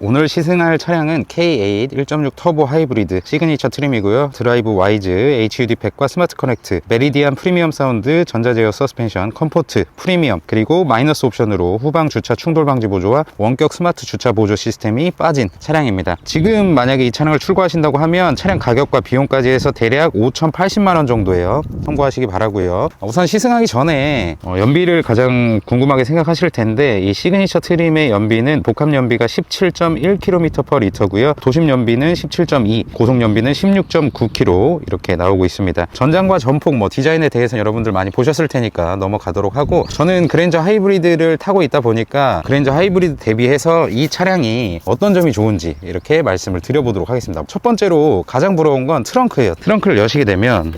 오늘 시승할 차량은 K8 1.6 터보 하이브리드 시그니처 트림이고요. 드라이브 와이즈, HUD 팩과 스마트 커넥트, 메리디안 프리미엄 사운드, 전자제어 서스펜션, 컴포트, 프리미엄, 그리고 마이너스 옵션으로 후방 주차 충돌 방지 보조와 원격 스마트 주차 보조 시스템이 빠진 차량입니다. 지금 만약에 이 차량을 출고하신다고 하면 차량 가격과 비용까지 해서 대략 5,080만원 정도예요. 참고하시기 바라고요. 우선 시승하기 전에 연비를 가장 궁금하게 생각하실 텐데, 이 시그니처 트림의 연비는 복합 연비가 17.1km/L고요. 도심 연비는 17.2, 고속 연비는 16.9km 이렇게 나오고 있습니다. 전장과 전폭 디자인에 대해서는 여러분들 많이 보셨을 테니까 넘어가도록 하고, 저는 그랜저 하이브리드를 타고 있다 보니까 그랜저 하이브리드 대비해서 이 차량이 어떤 점이 좋은지 이렇게 말씀을 드려보도록 하겠습니다. 첫 번째로 가장 부러운 건 트렁크예요. 트렁크를 여시게 되면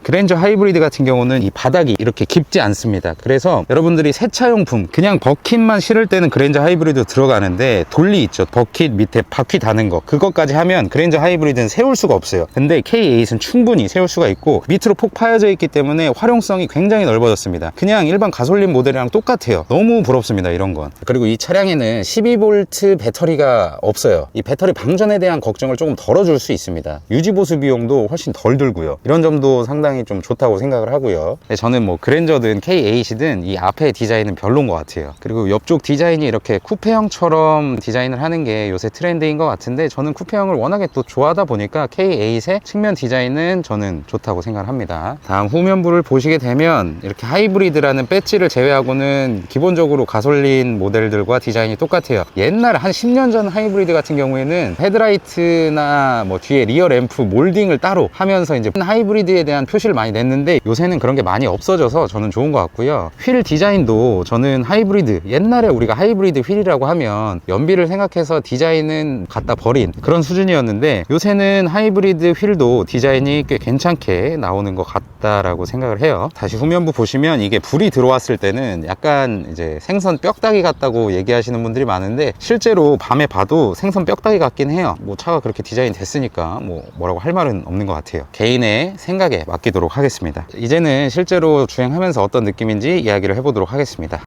그랜저 하이브리드 같은 경우는 이 바닥이 이렇게 깊지 않습니다. 그래서 여러분들이 세차용품 그냥 버킷만 실을 때는 그랜저 하이브리드 들어가는데, 돌리 있죠, 버킷 밑에 바퀴 다는 거, 그것까지 하면 그랜저 하이브리드는 세울 수가 없어요. 근데 K8은 충분히 세울 수가 있고 밑으로 폭 파여져 있기 때문에 활용성이 굉장히 넓어졌습니다. 그냥 일반 가솔린 모델이랑 똑같아요. 너무 부럽습니다, 이런 건. 그리고 이 차량에는 12V 배터리가 없어요. 이 배터리 방전에 대한 걱정을 조금 덜어줄 수 있습니다. 유지보수 비용도 훨씬 덜 들고요. 이런 점도 상당히 좀 좋다고 생각을 하고요. 저는 그랜저든 K8이든 이 앞에 디자인은 별로인 것 같아요. 그리고 옆쪽 디자인이 이렇게 쿠페형처럼 디자인을 하는 게 요새 트렌드인 것 같은데, 저는 쿠페형을 워낙에 또 좋아하다 보니까 K8의 측면 디자인은 저는 좋다고 생각을 합니다. 다음 후면부를 보시게 되면 이렇게 하이브리드라는 배지를 제외하고는 기본적으로 가솔린 모델들과 디자인이 똑같아요. 옛날 한 10년 전 하이브리드 같은 경우에는 헤드라이트나 뒤에 리어 램프 몰딩을 따로 하면서 이제 하이브리드에 대한 표시를 많이 냈는데, 요새는 그런 게 많이 없어져서 저는 좋은 것 같고요. 휠 디자인도 저는 하이브리드, 옛날에 우리가 하이브리드 휠이라고 하면 연비를 생각해서 디자인은 갖다 버린 그런 수준이었는데, 요새는 하이브리드 휠도 디자인이 꽤 괜찮게 나오는 것 같다라고 생각을 해요. 다시 후면부 보시면 이게 불이 들어왔을 때는 약간 이제 생선 뼈다귀 같다고 얘기하시는 분들이 많은데, 실제로 밤에 봐도 생선 뼈다귀 같긴 해요. 차가 그렇게 디자인 됐으니까 뭐라고 할 말은 없는 것 같아요. 개인의 생각에 맡기도록 하겠습니다. 이제는 실제로 주행하면서 어떤 느낌인지 이야기를 해보도록 하겠습니다.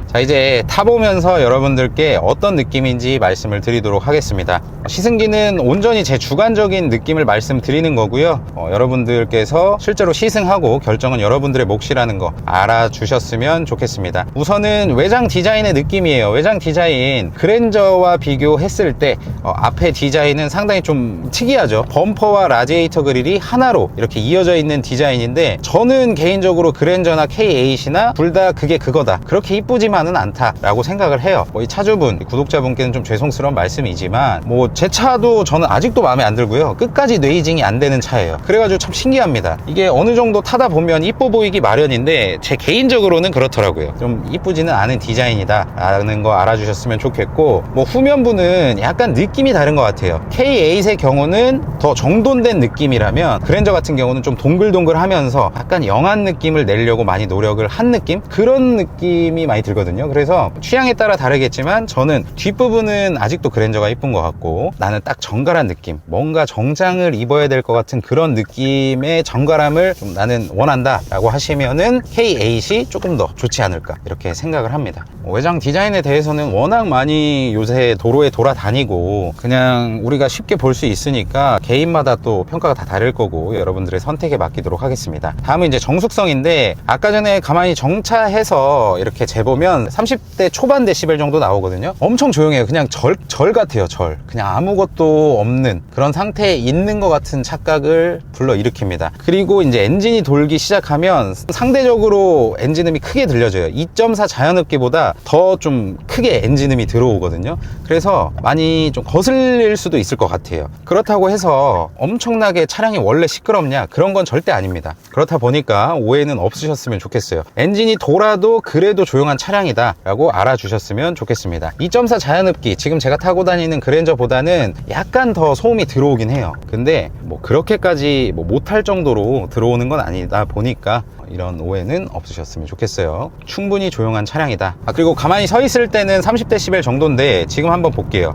자, 이제 타보면서 여러분들께 어떤 느낌인지 말씀을 드리도록 하겠습니다. 시승기는 온전히 제 주관적인 느낌을 말씀드리는 거고요. 여러분들께서 실제로 시승하고 결정은 여러분들의 몫이라는 거 알아주셨으면 좋겠습니다. 우선은 외장 디자인의 느낌이에요. 외장 디자인, 그랜저와 비교했을 때 앞에 디자인은 상당히 좀 특이하죠. 범퍼와 라디에이터 그릴이 하나로 이렇게 이어져 있는 디자인인데, 저는 개인적으로 그랜저나 K8이나 둘 다 그게 그거다, 그렇게 이쁘지만 는 않다라고 생각을 해요. 이 차주분, 구독자분께는 좀 죄송스러운 말씀이지만 제 차도 저는 아직도 마음에 안 들고요. 끝까지 뇌이징이 안 되는 차예요. 그래가지고 참 신기합니다. 이게 어느 정도 타다 보면 이뻐 보이기 마련인데, 제 개인적으로는 그렇더라고요. 좀 이쁘지는 않은 디자인이다 라는 거 알아주셨으면 좋겠고, 후면부는 약간 느낌이 다른 것 같아요. K8의 경우는 더 정돈된 느낌이라면, 그랜저 같은 경우는 좀 동글동글하면서 약간 영한 느낌을 내려고 많이 노력을 한 느낌? 그런 느낌이 많이 들거든요. 그래서 취향에 따라 다르겠지만 저는 뒷부분은 아직도 그랜저가 이쁜 것 같고, 나는 딱 정갈한 느낌, 뭔가 정장을 입어야 될 것 같은 그런 느낌의 정갈함을 좀 나는 원한다 라고 하시면은 K8이 조금 더 좋지 않을까 이렇게 생각을 합니다. 외장 디자인에 대해서는 워낙 많이 요새 도로에 돌아다니고 그냥 우리가 쉽게 볼 수 있으니까 개인마다 또 평가가 다 다를 거고, 여러분들의 선택에 맡기도록 하겠습니다. 다음은 이제 정숙성인데, 아까 전에 가만히 정차해서 이렇게 재보면 30대 초반 데시벨 정도 나오거든요. 엄청 조용해요. 그냥 절 같아요. 절. 그냥 아무것도 없는 그런 상태에 있는 것 같은 착각을 불러일으킵니다. 그리고 이제 엔진이 돌기 시작하면 상대적으로 엔진음이 크게 들려져요. 2.4 자연흡기보다 더 좀 크게 엔진음이 들어오거든요. 그래서 많이 좀 거슬릴 수도 있을 것 같아요. 그렇다고 해서 엄청나게 차량이 원래 시끄럽냐, 그런 건 절대 아닙니다. 그렇다 보니까 오해는 없으셨으면 좋겠어요. 엔진이 돌아도 그래도 조용한 차량이다 라고 알아주셨으면 좋겠습니다. 2.4 자연흡기, 지금 제가 타고 다니는 그랜저보다는 약간 더 소음이 들어오긴 해요. 근데 그렇게까지 못할 정도로 들어오는 건 아니다 보니까 이런 오해는 없으셨으면 좋겠어요. 충분히 조용한 차량이다. 그리고 가만히 서 있을 때는 30dB 정도인데, 지금 한번 볼게요.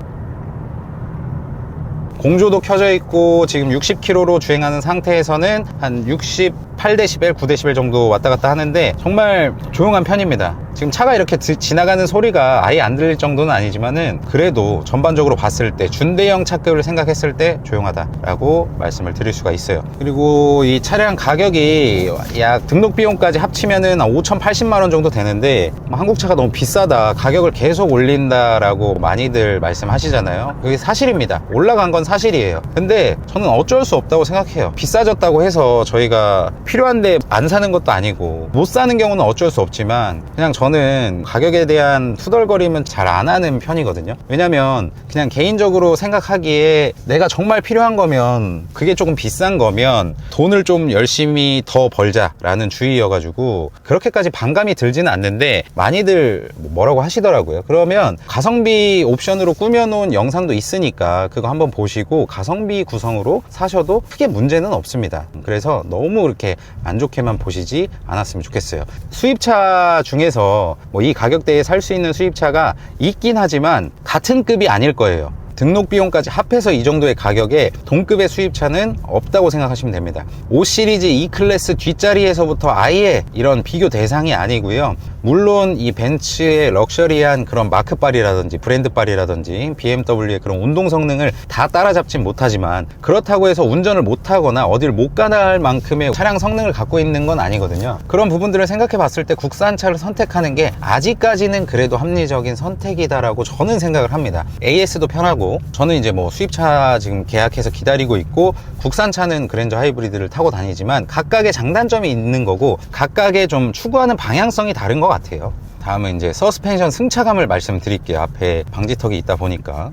공조도 켜져 있고 지금 60km로 주행하는 상태에서는 한 68dB, 9dB 정도 왔다 갔다 하는데 정말 조용한 편입니다. 지금 차가 이렇게 지나가는 소리가 아예 안 들릴 정도는 아니지만은 그래도 전반적으로 봤을 때 준대형 차급을 생각했을 때 조용하다라고 말씀을 드릴 수가 있어요. 그리고 이 차량 가격이 약 등록 비용까지 합치면은 5,080만 원 정도 되는데 한국차가 너무 비싸다, 가격을 계속 올린다라고 많이들 말씀하시잖아요. 그게 사실입니다. 올라간 건 사실이에요. 근데 저는 어쩔 수 없다고 생각해요. 비싸졌다고 해서 저희가 필요한데 안 사는 것도 아니고, 못 사는 경우는 어쩔 수 없지만 그냥 저는 가격에 대한 투덜거림은 잘 안 하는 편이거든요. 왜냐면 그냥 개인적으로 생각하기에 내가 정말 필요한 거면, 그게 조금 비싼 거면 돈을 좀 열심히 더 벌자라는 주의여가지고 그렇게까지 반감이 들지는 않는데, 많이들 뭐라고 하시더라고요. 그러면 가성비 옵션으로 꾸며놓은 영상도 있으니까 그거 한번 보시고 가성비 구성으로 사셔도 크게 문제는 없습니다. 그래서 너무 그렇게 안 좋게만 보시지 않았으면 좋겠어요. 수입차 중에서 뭐 이 가격대에 살 수 있는 수입차가 있긴 하지만 같은 급이 아닐 거예요. 등록 비용까지 합해서 이 정도의 가격에 동급의 수입차는 없다고 생각하시면 됩니다. 5 시리즈 E클래스 뒷자리에서부터 아예 이런 비교 대상이 아니고요. 물론 이 벤츠의 럭셔리한 그런 마크빨이라든지 브랜드빨이라든지 BMW의 그런 운동 성능을 다 따라잡진 못하지만, 그렇다고 해서 운전을 못하거나 어딜 못 가할 만큼의 차량 성능을 갖고 있는 건 아니거든요. 그런 부분들을 생각해 봤을 때 국산차를 선택하는 게 아직까지는 그래도 합리적인 선택이다라고 저는 생각을 합니다. AS도 편하고, 저는 이제 뭐 수입차 지금 계약해서 기다리고 있고, 국산차는 그랜저 하이브리드를 타고 다니지만 각각의 장단점이 있는 거고 각각의 좀 추구하는 방향성이 다른 것 같아요. 다음은 이제 서스펜션 승차감을 말씀드릴게요. 앞에 방지턱이 있다 보니까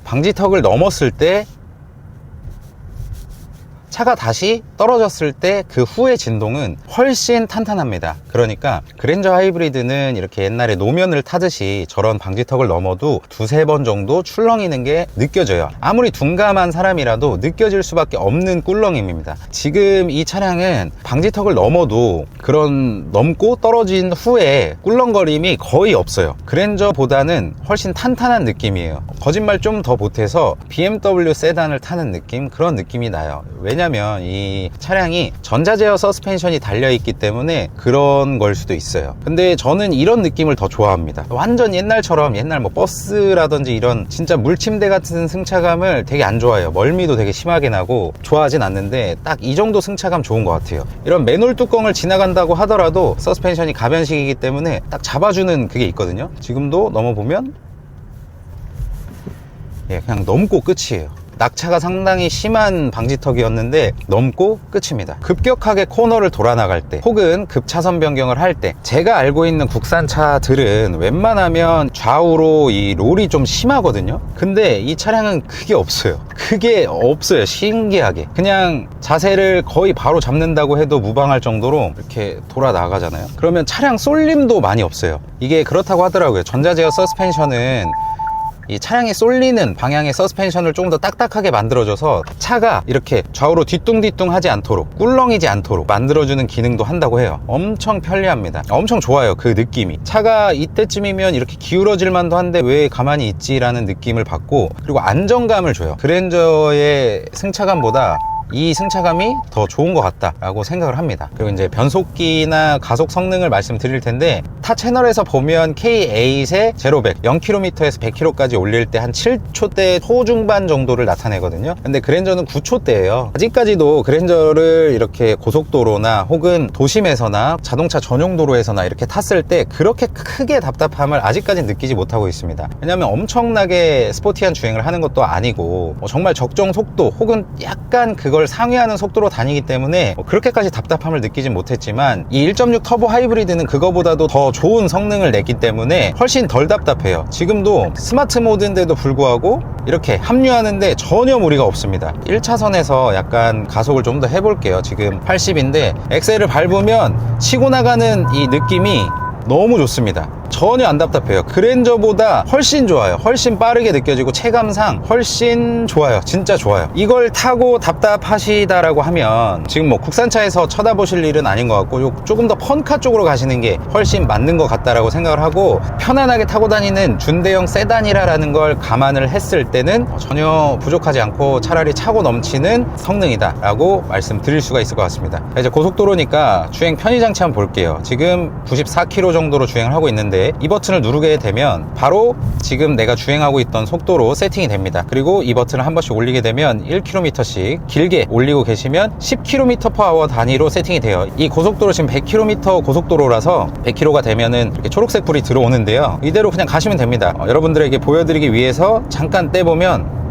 방지턱을 넘었을 때 차가 다시 떨어졌을 때 그 후의 진동은 훨씬 탄탄합니다. 그러니까 그랜저 하이브리드는 이렇게 옛날에 노면을 타듯이 저런 방지턱을 넘어도 두세 번 정도 출렁이는 게 느껴져요. 아무리 둔감한 사람이라도 느껴질 수밖에 없는 꿀렁임입니다. 지금 이 차량은 방지턱을 넘어도 그런 넘고 떨어진 후에 꿀렁거림이 거의 없어요. 그랜저보다는 훨씬 탄탄한 느낌이에요. 거짓말 좀 더 못해서 BMW 세단을 타는 느낌, 그런 느낌이 나요. 왜냐면 이 차량이 전자제어 서스펜션이 달려있기 때문에 그런 걸 수도 있어요. 근데 저는 이런 느낌을 더 좋아합니다. 완전 옛날처럼, 옛날 뭐 버스라든지 이런 진짜 물침대 같은 승차감을 되게 안 좋아해요. 멀미도 되게 심하게 나고 좋아하진 않는데 딱 이 정도 승차감 좋은 것 같아요. 이런 맨홀 뚜껑을 지나간다고 하더라도 서스펜션이 가변식이기 때문에 딱 잡아주는 그게 있거든요. 지금도 넘어보면 그냥 넘고 끝이에요. 낙차가 상당히 심한 방지턱이었는데 넘고 끝입니다. 급격하게 코너를 돌아 나갈 때 혹은 급차선 변경을 할 때, 제가 알고 있는 국산차들은 웬만하면 좌우로 이 롤이 좀 심하거든요. 근데 이 차량은 그게 없어요. 신기하게 그냥 자세를 거의 바로 잡는다고 해도 무방할 정도로 이렇게 돌아 나가잖아요. 그러면 차량 쏠림도 많이 없어요. 이게 그렇다고 하더라고요. 전자제어 서스펜션은 이 차량이 쏠리는 방향의 서스펜션을 조금 더 딱딱하게 만들어줘서 차가 이렇게 좌우로 뒤뚱뒤뚱 하지 않도록, 꿀렁이지 않도록 만들어주는 기능도 한다고 해요. 엄청 편리합니다. 엄청 좋아요. 그 느낌이, 차가 이때쯤이면 이렇게 기울어질 만도 한데 왜 가만히 있지라는 느낌을 받고, 그리고 안정감을 줘요. 그랜저의 승차감보다 이 승차감이 더 좋은 것 같다라고 생각을 합니다. 그리고 이제 변속기나 가속 성능을 말씀드릴 텐데, 타 채널에서 보면 K8의 제로백 0km에서 100km까지 올릴 때 한 7초대 초중반 정도를 나타내거든요. 근데 그랜저는 9초대예요. 아직까지도 그랜저를 이렇게 고속도로나 혹은 도심에서나 자동차 전용 도로에서나 이렇게 탔을 때 그렇게 크게 답답함을 아직까지 느끼지 못하고 있습니다. 왜냐하면 엄청나게 스포티한 주행을 하는 것도 아니고 정말 적정 속도 혹은 약간 그걸 상회하는 속도로 다니기 때문에 그렇게까지 답답함을 느끼진 못했지만, 이 1.6 터보 하이브리드는 그거보다도 더 좋은 성능을 냈기 때문에 훨씬 덜 답답해요. 지금도 스마트 모드인데도 불구하고 이렇게 합류하는데 전혀 무리가 없습니다. 1차선에서 약간 가속을 좀 더 해볼게요. 지금 80인데 엑셀을 밟으면 치고 나가는 이 느낌이 너무 좋습니다. 전혀 안 답답해요. 그랜저보다 훨씬 좋아요. 훨씬 빠르게 느껴지고 체감상 훨씬 좋아요. 진짜 좋아요. 이걸 타고 답답하시다라고 하면 지금 뭐 국산차에서 쳐다보실 일은 아닌 것 같고 조금 더 펀카 쪽으로 가시는 게 훨씬 맞는 것 같다라고 생각을 하고, 편안하게 타고 다니는 준대형 세단이라는 걸 감안을 했을 때는 전혀 부족하지 않고 차라리 차고 넘치는 성능이다 라고 말씀드릴 수가 있을 것 같습니다. 이제 고속도로니까 주행 편의장치 한번 볼게요. 지금 94km 정도로 주행을 하고 있는데 이 버튼을 누르게 되면 바로 지금 내가 주행하고 있던 속도로 세팅이 됩니다. 그리고 이 버튼을 한 번씩 올리게 되면 1km씩 길게 올리고 계시면 10km/h 단위로 세팅이 돼요. 이 고속도로 지금 100km 고속도로라서 100km가 되면은 이렇게 초록색 불이 들어오는데요. 이대로 그냥 가시면 됩니다. 여러분들에게 보여드리기 위해서 잠깐 떼보면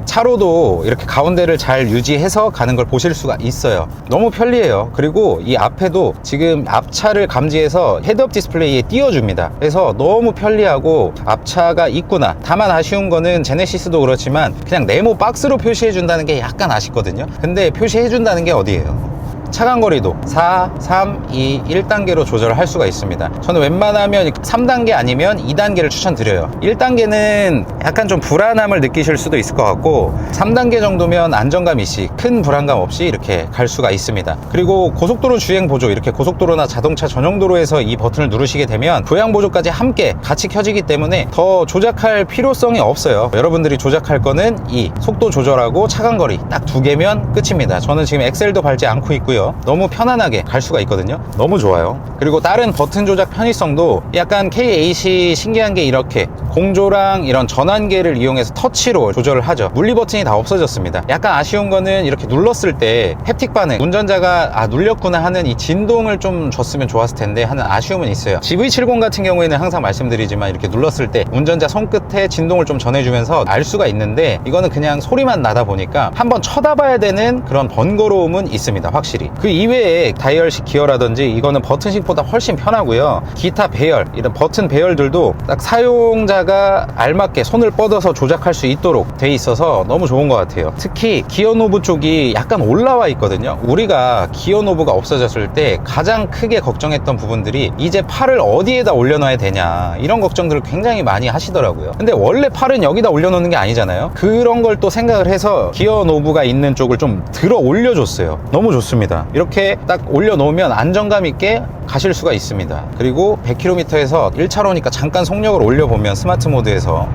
차로도 이렇게 가운데를 잘 유지해서 가는 걸 보실 수가 있어요. 너무 편리해요. 그리고 이 앞에도 지금 앞차를 감지해서 헤드업 디스플레이에 띄워줍니다. 그래서 너무 편리하고 앞차가 있구나. 다만 아쉬운 거는 제네시스도 그렇지만 그냥 네모 박스로 표시해 준다는 게 약간 아쉽거든요. 근데 표시해 준다는 게 어디예요? 차간거리도 4, 3, 2, 1단계로 조절을 할 수가 있습니다. 저는 웬만하면 3단계 아니면 2단계를 추천드려요. 1단계는 약간 좀 불안함을 느끼실 수도 있을 것 같고 3단계 정도면 안정감 있이 큰 불안감 없이 이렇게 갈 수가 있습니다. 그리고 고속도로 주행 보조, 이렇게 고속도로나 자동차 전용 도로에서 이 버튼을 누르시게 되면 교양 보조까지 함께 같이 켜지기 때문에 더 조작할 필요성이 없어요. 여러분들이 조작할 거는 이 속도 조절하고 차간거리 딱 두 개면 끝입니다. 저는 지금 엑셀도 밟지 않고 있고요. 너무 편안하게 갈 수가 있거든요. 너무 좋아요. 그리고 다른 버튼 조작 편의성도 약간 K8이 신기한 게 이렇게 공조랑 이런 전환계를 이용해서 터치로 조절을 하죠. 물리 버튼이 다 없어졌습니다. 약간 아쉬운 거는 이렇게 눌렀을 때 햅틱 반응, 운전자가 눌렸구나 하는 이 진동을 좀 줬으면 좋았을 텐데 하는 아쉬움은 있어요. GV70 같은 경우에는 항상 말씀드리지만 이렇게 눌렀을 때 운전자 손끝에 진동을 좀 전해주면서 알 수가 있는데 이거는 그냥 소리만 나다 보니까 한번 쳐다봐야 되는 그런 번거로움은 있습니다. 확실히. 그 이외에 다이얼식 기어라든지 이거는 버튼식보다 훨씬 편하고요. 기타 배열, 이런 버튼 배열들도 딱 사용자가 알맞게 손을 뻗어서 조작할 수 있도록 돼 있어서 너무 좋은 것 같아요. 특히 기어 노브 쪽이 약간 올라와 있거든요. 우리가 기어 노브가 없어졌을 때 가장 크게 걱정했던 부분들이 이제 팔을 어디에다 올려놔야 되냐, 이런 걱정들을 굉장히 많이 하시더라고요. 근데 원래 팔은 여기다 올려놓는 게 아니잖아요. 그런 걸 또 생각을 해서 기어 노브가 있는 쪽을 좀 들어 올려줬어요. 너무 좋습니다. 이렇게 딱 올려놓으면 안정감 있게 가실 수가 있습니다. 그리고 100km에서 1차로니까 잠깐 속력을 올려보면 스마트 모드에서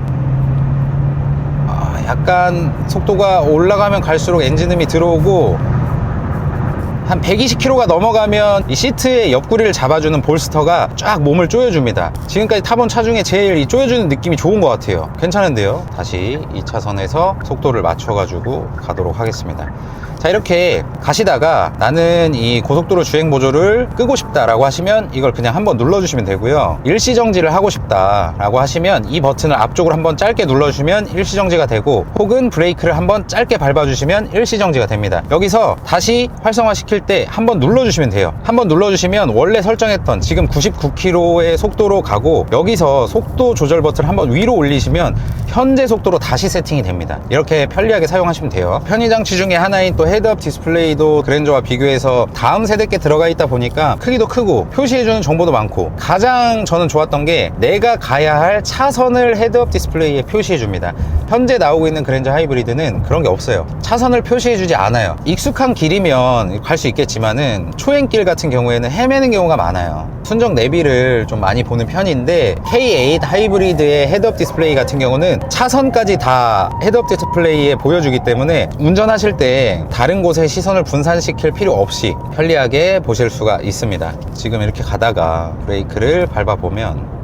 약간 속도가 올라가면 갈수록 엔진음이 들어오고 한 120km가 넘어가면 이 시트의 옆구리를 잡아주는 볼스터가 쫙 몸을 조여줍니다. 지금까지 타본 차 중에 제일 이 조여주는 느낌이 좋은 것 같아요. 괜찮은데요? 다시 2차선에서 속도를 맞춰가지고 가도록 하겠습니다. 자, 이렇게 가시다가 나는 이 고속도로 주행 보조를 끄고 싶다라고 하시면 이걸 그냥 한번 눌러주시면 되고요. 일시정지를 하고 싶다라고 하시면 이 버튼을 앞쪽으로 한번 짧게 눌러주시면 일시정지가 되고, 혹은 브레이크를 한번 짧게 밟아주시면 일시정지가 됩니다. 여기서 다시 활성화시킬 때 한번 눌러주시면 돼요. 한번 눌러주시면 원래 설정했던 지금 99km의 속도로 가고, 여기서 속도 조절 버튼을 한번 위로 올리시면 현재 속도로 다시 세팅이 됩니다. 이렇게 편리하게 사용하시면 돼요. 편의장치 중에 하나인 또 헤드업 디스플레이도 그랜저와 비교해서 다음 세대 께 들어가 있다 보니까 크기도 크고 표시해주는 정보도 많고, 가장 저는 좋았던 게 내가 가야 할 차선을 헤드업 디스플레이에 표시해줍니다. 현재 나오고 있는 그랜저 하이브리드는 그런 게 없어요. 차선을 표시해주지 않아요. 익숙한 길이면 갈 수 있겠지만은 초행길 같은 경우에는 헤매는 경우가 많아요. 순정 내비를 좀 많이 보는 편인데 K8 하이브리드의 헤드업 디스플레이 같은 경우는 차선까지 다 헤드업 디스플레이에 보여주기 때문에 운전하실 때 다른 곳에 시선을 분산시킬 필요 없이 편리하게 보실 수가 있습니다. 지금 이렇게 가다가 브레이크를 밟아보면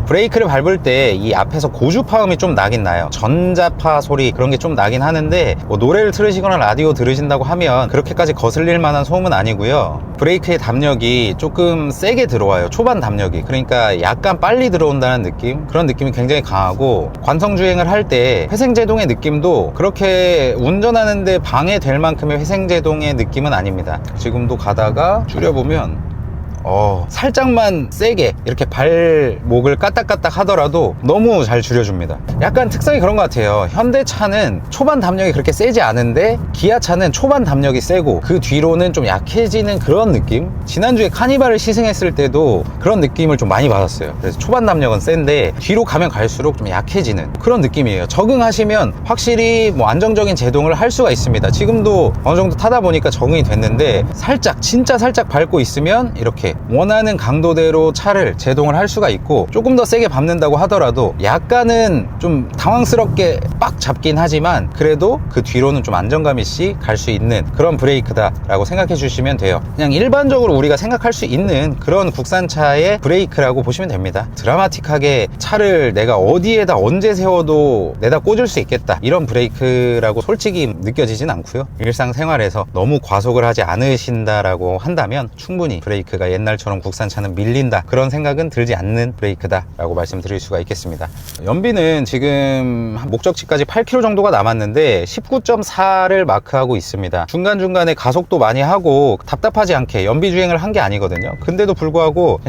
브레이크를 밟을 때 이 앞에서 고주파음이 좀 나긴 나요. 전자파 소리 그런 게 좀 나긴 하는데 뭐 노래를 틀으시거나 라디오 들으신다고 하면 그렇게까지 거슬릴 만한 소음은 아니고요. 브레이크의 담력이 조금 세게 들어와요. 초반 담력이. 그러니까 약간 빨리 들어온다는 느낌? 그런 느낌이 굉장히 강하고, 관성주행을 할 때 회생제동의 느낌도 그렇게 운전하는데 방해될 만큼의 회생제동의 느낌은 아닙니다. 지금도 가다가 줄여보면 살짝만 세게 이렇게 발목을 까딱까딱 하더라도 너무 잘 줄여줍니다. 약간 특성이 그런 것 같아요. 현대차는 초반 담력이 그렇게 세지 않은데 기아차는 초반 담력이 세고 그 뒤로는 좀 약해지는 그런 느낌? 지난주에 카니발을 시승했을 때도 그런 느낌을 좀 많이 받았어요. 그래서 초반 담력은 센데 뒤로 가면 갈수록 좀 약해지는 그런 느낌이에요. 적응하시면 확실히 뭐 안정적인 제동을 할 수가 있습니다. 지금도 어느 정도 타다 보니까 적응이 됐는데 살짝 진짜 살짝 밟고 있으면 이렇게 원하는 강도대로 차를 제동을 할 수가 있고 조금 더 세게 밟는다고 하더라도 약간은 좀 당황스럽게 빡 잡긴 하지만 그래도 그 뒤로는 좀 안정감 있이 갈 수 있는 그런 브레이크다 라고 생각해 주시면 돼요. 그냥 일반적으로 우리가 생각할 수 있는 그런 국산차의 브레이크라고 보시면 됩니다. 드라마틱하게 차를 내가 어디에다 언제 세워도 내다 꽂을 수 있겠다 이런 브레이크라고 솔직히 느껴지진 않고요. 일상생활에서 너무 과속을 하지 않으신다라고 한다면 충분히 브레이크가 옛날처럼 국산차는 밀린다 그런 생각은 들지 않는 브레이크다 라고 말씀드릴 수가 있겠습니다. 연비는 지금 목적지까지 8km 정도가 남았는데 19.4를 마크하고 있습니다. 중간중간에 가속도 많이 하고 답답하지 않게 연비 주행을 한 게 아니거든요. 근데도 불구하고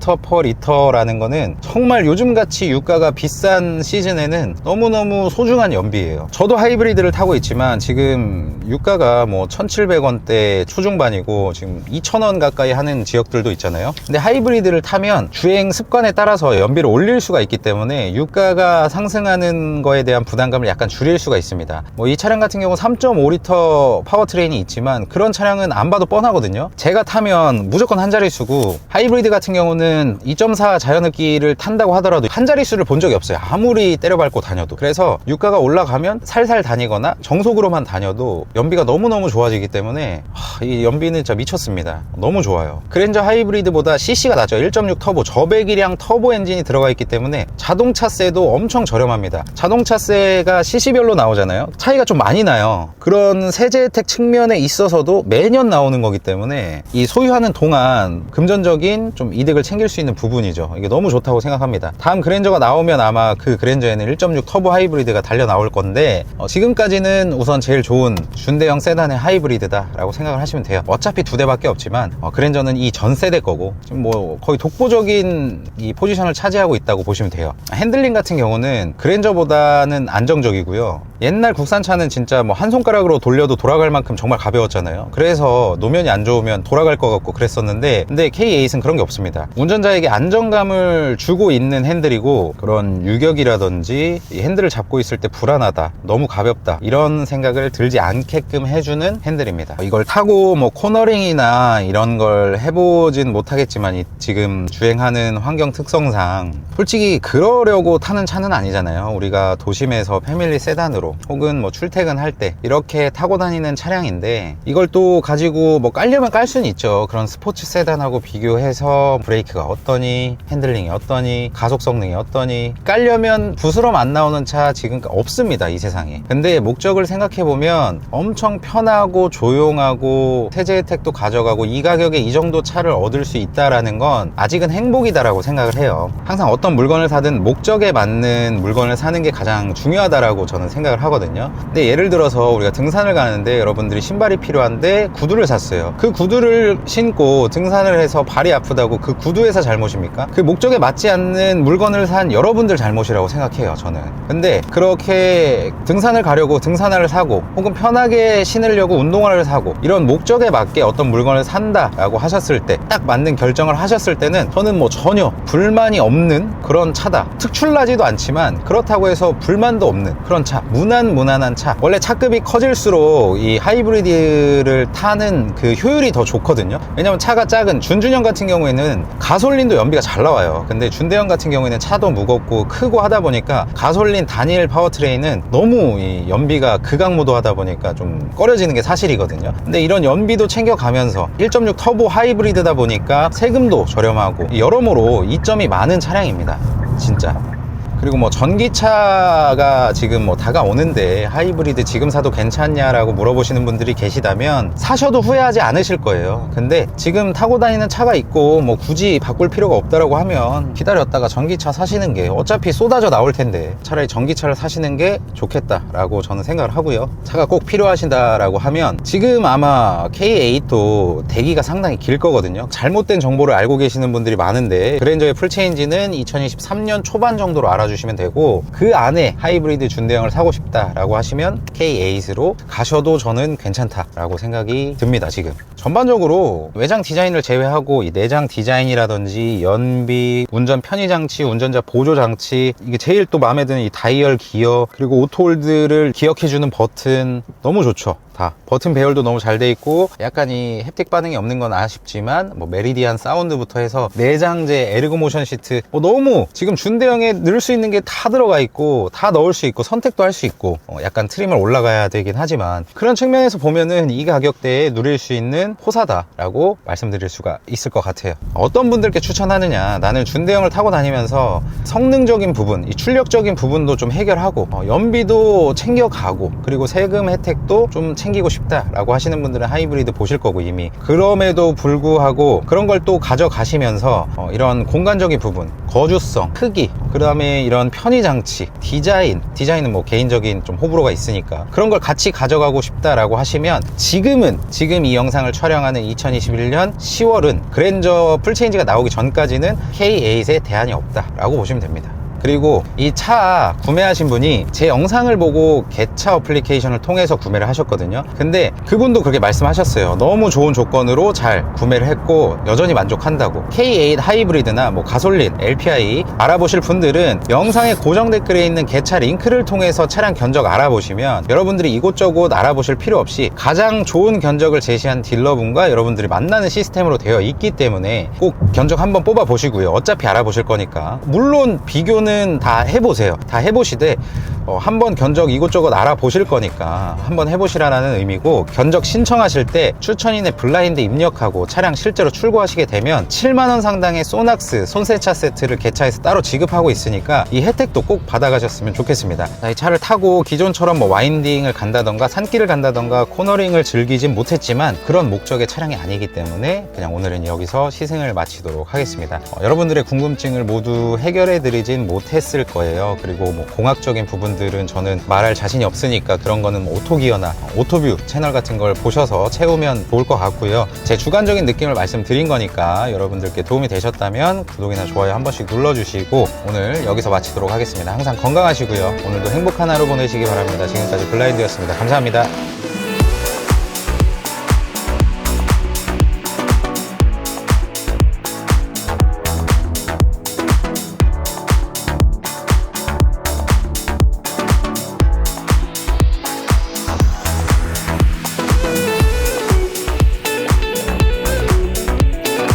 19.4km/L라는 거는 정말 요즘같이 유가가 비싼 시즌에는 너무너무 소중한 연비예요. 저도 하이브리드를 타고 있지만 지금 유가가 뭐 1,700원대 초중반이고 지금 2,000원 가까이 하는 지역들도 있잖아요. 근데 하이브리드를 타면 주행 습관에 따라서 연비를 올릴 수가 있기 때문에 유가가 상승하는 거에 대한 부담감을 약간 줄일 수가 있습니다. 뭐 이 차량 같은 경우 3.5리터 파워트레인이 있지만 그런 차량은 안 봐도 뻔하거든요. 제가 타면 무조건 한 자릿수고 하이브리드 같은 경우는 2.4 자연흡기를 탄다고 하더라도 한 자릿수를 본 적이 없어요. 아무리 때려밟고 다녀도. 그래서 유가가 올라가면 살살 다니거나 정속으로만 다녀도 연비가 너무너무 좋아지기 때문에 이 연비는 진짜 미쳤습니다. 너무 좋아요. 그랜저 하이브리드보다 CC가 낮죠. 1.6 터보 저배기량 터보 엔진이 들어가 있기 때문에 자동차세도 엄청 저렴합니다. 자동차세가 CC별로 나오잖아요. 차이가 좀 많이 나요. 그런 세제 혜택 측면에 있어서도 매년 나오는 거기 때문에 이 소유하는 동안 금전적인 좀 이득을 챙길 수 있는 부분이죠. 이게 너무 좋다고 생각합니다. 다음 그랜저가 나오면 아마 그 그랜저에는 1.6 터보 하이브리드가 달려 나올 건데 지금까지는 우선 제일 좋은 준대형 세단의 하이브리드다 라고 생각을 하시면 돼요. 어차피 두 대밖에 없지만 그랜저는 이 전 세대 거고 지금 뭐 거의 독보적인 이 포지션을 차지하고 있다고 보시면 돼요. 핸들링 같은 경우는 그랜저보다는 안정적이고요. 옛날 국산차는 진짜 뭐 한 손가락으로 돌려도 돌아갈 만큼 정말 가벼웠잖아요. 그래서 노면이 안 좋으면 돌아갈 것 같고 그랬었는데 근데 K8은 그런 게 없습니다. 운전자에게 안정감을 주고 있는 핸들이고 그런 유격이라든지 이 핸들을 잡고 있을 때 불안하다, 너무 가볍다 이런 생각을 들지 않게끔 해주는 핸들입니다. 이걸 타고 뭐 코너링이나 이런 걸 해보진 못하겠지만 지금 주행하는 환경 특성상 솔직히 그러려고 타는 차는 아니잖아요. 우리가 도심에서 패밀리 세단으로 혹은 뭐 출퇴근할 때 이렇게 타고 다니는 차량인데 이걸 또 가지고 뭐 깔려면 깔 수는 있죠. 그런 스포츠 세단하고 비교해서 브레이크가 어떠니, 핸들링이 어떠니, 가속 성능이 어떠니 깔려면 부스럼 안 나오는 차 지금 없습니다, 이 세상에. 근데 목적을 생각해보면 엄청 편하고 조용하고 세제 혜택도 가져가고 이 가격에 이 정도 차를 얻을 수 있다라는 건 아직은 행복이다라고 생각을 해요. 항상 어떤 물건을 사든 목적에 맞는 물건을 사는 게 가장 중요하다라고 저는 생각을 하거든요. 근데 예를 들어서 우리가 등산을 가는데 여러분들이 신발이 필요한데 구두를 샀어요. 그 구두를 신고 등산을 해서 발이 아프다고 그 구두 회사 잘못입니까? 그 목적에 맞지 않는 물건을 산 여러분들 잘못이라고 생각해요, 저는. 근데 그렇게 등산을 가려고 등산화를 사고 혹은 편하게 신으려고 운동화를 사고 이런 목적에 맞게 어떤 물건을 산다라고 하셨을 때 딱 맞는 결정을 하셨을 때는 저는 뭐 전혀 불만이 없는 그런 차다. 특출나지도 않지만 그렇다고 해서 불만도 없는 그런 차, 무난한 차. 원래 차급이 커질수록 이 하이브리드를 타는 그 효율이 더 좋거든요. 왜냐면 차가 작은 준준형 같은 경우에는 가솔린도 연비가 잘 나와요. 근데 준대형 같은 경우에는 차도 무겁고 크고 하다 보니까 가솔린 단일 파워트레인은 너무 이 연비가 극악무도하다 보니까 좀 꺼려지는 게 사실이거든요. 근데 이런 연비도 챙겨가면서 1.6 터보 하이브리드다 보니까 세금도 저렴하고 여러모로 이점이 많은 차량입니다, 진짜. 그리고 뭐 전기차가 지금 뭐 다가오는데 하이브리드 지금 사도 괜찮냐라고 물어보시는 분들이 계시다면 사셔도 후회하지 않으실 거예요. 근데 지금 타고 다니는 차가 있고 뭐 굳이 바꿀 필요가 없다라고 하면 기다렸다가 전기차 사시는 게 어차피 쏟아져 나올 텐데 차라리 전기차를 사시는 게 좋겠다라고 저는 생각을 하고요. 차가 꼭 필요하신다라고 하면 지금 아마 K8도 대기가 상당히 길 거거든요. 잘못된 정보를 알고 계시는 분들이 많은데 그랜저의 풀체인지는 2023년 초반 정도로 알아주시면 되고 그 안에 하이브리드 준대형을 사고 싶다라고 하시면 K8으로 가셔도 저는 괜찮다라고 생각이 듭니다. 지금 전반적으로 외장 디자인을 제외하고 이 내장 디자인이라든지 연비, 운전 편의장치, 운전자 보조장치, 이게 제일 또 마음에 드는 이 다이얼 기어, 그리고 오토홀드를 기억해주는 버튼 너무 좋죠. 다 버튼 배열도 너무 잘 돼 있고 약간 이 햅틱 반응이 없는 건 아쉽지만 뭐 메리디안 사운드부터 해서 내장재 에르고 모션 시트 뭐 너무 지금 준대형에 넣을 수 있는 게 다 들어가 있고 다 넣을 수 있고 선택도 할 수 있고 약간 트림을 올라가야 되긴 하지만 그런 측면에서 보면은 이 가격대에 누릴 수 있는 호사다라고 말씀드릴 수가 있을 것 같아요. 어떤 분들께 추천하느냐, 나는 준대형을 타고 다니면서 성능적인 부분, 이 출력적인 부분도 좀 해결하고 연비도 챙겨가고 그리고 세금 혜택도 좀 챙기고 싶다라고 하시는 분들은 하이브리드 보실 거고 이미 그럼에도 불구하고 그런 걸 또 가져가시면서 이런 공간적인 부분, 거주성, 크기, 그 다음에 이런 편의장치, 디자인은 뭐 개인적인 좀 호불호가 있으니까 그런 걸 같이 가져가고 싶다라고 하시면 지금 이 영상을 촬영하는 2021년 10월은 그랜저 풀체인지가 나오기 전까지는 K8에 대안이 없다라고 보시면 됩니다. 그리고 이 차 구매하신 분이 제 영상을 보고 개차 어플리케이션을 통해서 구매를 하셨거든요. 근데 그분도 그렇게 말씀하셨어요. 너무 좋은 조건으로 잘 구매를 했고 여전히 만족한다고. K8 하이브리드나 뭐 가솔린, LPI 알아보실 분들은 영상의 고정 댓글에 있는 개차 링크를 통해서 차량 견적 알아보시면 여러분들이 이곳저곳 알아보실 필요 없이 가장 좋은 견적을 제시한 딜러분과 여러분들이 만나는 시스템으로 되어 있기 때문에 꼭 견적 한번 뽑아 보시고요. 어차피 알아보실 거니까. 물론 비교는 다 해보세요. 다 해보시되 한번 견적 이곳저곳 알아보실 거니까 한번 해보시라는 의미고, 견적 신청하실 때 추천인의 블라인드 입력하고 차량 실제로 출고하시게 되면 7만원 상당의 소낙스 손세차 세트를 개차에서 따로 지급하고 있으니까 이 혜택도 꼭 받아가셨으면 좋겠습니다. 이 차를 타고 기존처럼 뭐 와인딩을 간다던가 산길을 간다던가 코너링을 즐기진 못했지만 그런 목적의 차량이 아니기 때문에 그냥 오늘은 여기서 시승을 마치도록 하겠습니다. 여러분들의 궁금증을 모두 해결해 드리진 못했을 거예요. 그리고 뭐 공학적인 부분들은 저는 말할 자신이 없으니까 그런 거는 뭐 오토기어나 오토뷰 채널 같은 걸 보셔서 채우면 좋을 것 같고요. 제 주관적인 느낌을 말씀드린 거니까 여러분들께 도움이 되셨다면 구독이나 좋아요 한 번씩 눌러주시고 오늘 여기서 마치도록 하겠습니다. 항상 건강하시고요. 오늘도 행복한 하루 보내시기 바랍니다. 지금까지 블라인드였습니다. 감사합니다.